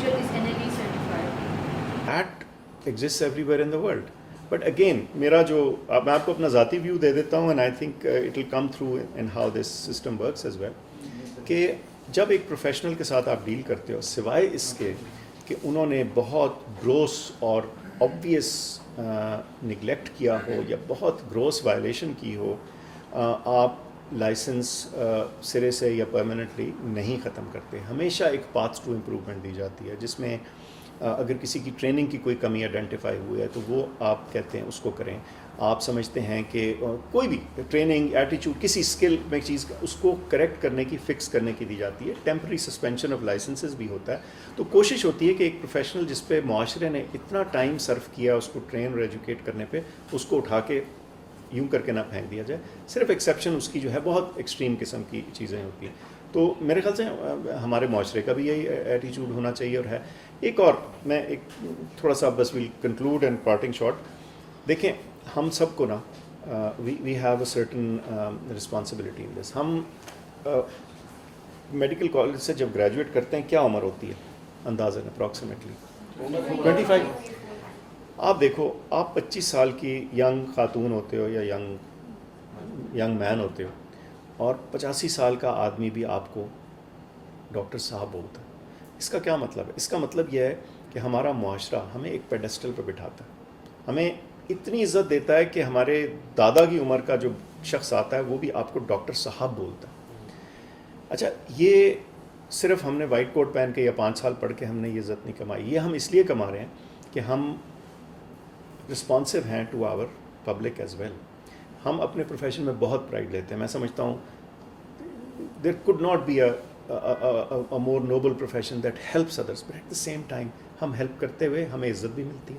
teacher is NAD certified? That exists everywhere in the world. But again, میرا جو میں آپ کو اپنا ذاتی ویو دے دیتا ہوں, and I think it will come through in how this system works as well, کہ جب ایک پروفیشنل کے ساتھ آپ ڈیل کرتے ہو, سوائے اس کے کہ انہوں نے بہت گروس اور آبویس نگلیکٹ کیا ہو یا بہت گروس وائلیشن کی ہو, آپ لائسنس سرے سے یا پرماننٹلی نہیں ختم کرتے. ہمیشہ ایک پاتھ ٹو امپروومنٹ دی جاتی ہے, جس میں اگر کسی کی ٹریننگ کی کوئی کمی آئیڈینٹیفائی ہوئی ہے تو وہ آپ کہتے ہیں اس کو کریں. آپ سمجھتے ہیں کہ کوئی بھی ٹریننگ, ایٹیچیوڈ, کسی اسکل میں چیز اس کو کریکٹ کرنے کی, فکس کرنے کی دی جاتی ہے. ٹیمپرری سسپینشن آف لائسنسز بھی ہوتا ہے. تو کوشش ہوتی ہے کہ ایک پروفیشنل جس پہ معاشرے نے اتنا ٹائم صرف کیا اس کو ٹرین اور ایجوکیٹ کرنے پہ, اس کو اٹھا کے یوں کر کے نہ پھینک دیا جائے. صرف ایکسیپشن اس کی جو ہے بہت ایکسٹریم قسم کی چیزیں ہوتی ہیں. تو میرے خیال سے ہمارے معاشرے کا بھی یہی ایٹیچیوڈ ہونا چاہیے. اور ہے ایک اور, میں ایک تھوڑا سا بس well conclude and parting shot. دیکھیں ہم سب کو نا we have a certain responsibility in this. ہم میڈیکل کالج سے جب گریجویٹ کرتے ہیں کیا عمر ہوتی ہے اندازاً اپروکسیمیٹلی 25. آپ دیکھو, آپ 25 سال کی ینگ خاتون ہوتے ہو یا ینگ مین ہوتے ہو, اور 85 سال کا آدمی بھی آپ کو ڈاکٹر صاحب بولتا ہے. اس کا کیا مطلب ہے؟ اس کا مطلب یہ ہے کہ ہمارا معاشرہ ہمیں ایک پیڈسٹل پہ بٹھاتا ہے, ہمیں اتنی عزت دیتا ہے کہ ہمارے دادا کی عمر کا جو شخص آتا ہے وہ بھی آپ کو ڈاکٹر صاحب بولتا ہے. اچھا, یہ صرف ہم نے وائٹ کوٹ پہن کے یا 5 سال پڑھ کے ہم نے یہ عزت نہیں کمائی. یہ ہم اس لیے کما رہے ہیں کہ ہم رسپانسو ہیں to our public as well. ہم اپنے پروفیشن میں بہت پرائڈ لیتے ہیں. میں سمجھتا ہوں there could not be a more noble profession that helps others, but at the same time ہم ہیلپ کرتے ہوئے ہمیں عزت بھی ملتی ہے,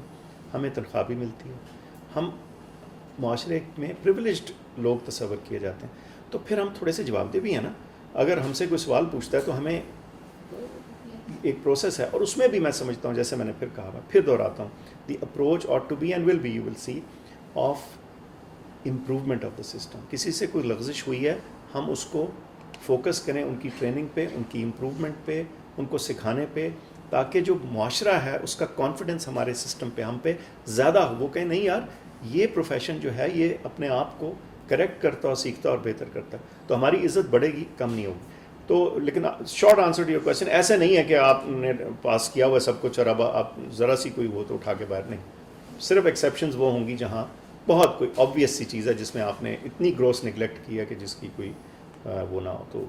ہمیں تنخواہ بھی ملتی ہے, ہم معاشرے میں پریولیجڈ لوگ تصور کیے جاتے ہیں. تو پھر ہم تھوڑے سے جواب دہ بھی ہیں نا. اگر ہم سے کوئی سوال پوچھتا ہے تو ہمیں ایک پروسیس ہے, اور اس میں بھی میں سمجھتا ہوں, جیسے میں نے پھر کہا, میں پھر دہراتا ہوں, the approach ought to be and will be, you will see, of improvement of the system. کسی سے کوئی لغزش ہوئی ہے, ہم اس کو فوکس کریں ان کی ٹریننگ پہ, ان کی امپروومنٹ پہ, ان کو سکھانے پہ, تاکہ جو معاشرہ ہے اس کا کانفیڈنس ہمارے سسٹم پہ, ہم پہ زیادہ ہو. وہ کہیں نہیں یار یہ پروفیشن جو ہے یہ اپنے آپ کو کریکٹ کرتا اور سیکھتا اور بہتر کرتا ہے, تو ہماری عزت بڑھے گی, کم نہیں ہوگی. تو لیکن short answer to your question, ایسے نہیں ہے کہ آپ نے پاس کیا ہوا سب کچھ اور اب آپ ذرا سی کوئی وہ تو اٹھا کے باہر نہیں. صرف ایکسیپشنز وہ ہوں گی جہاں بہت کوئی آبویس سی چیز ہے جس میں آپ نے اتنی گروس نگلیکٹ کی ہے کہ جس کی کوئی وہ نہ ہو. تو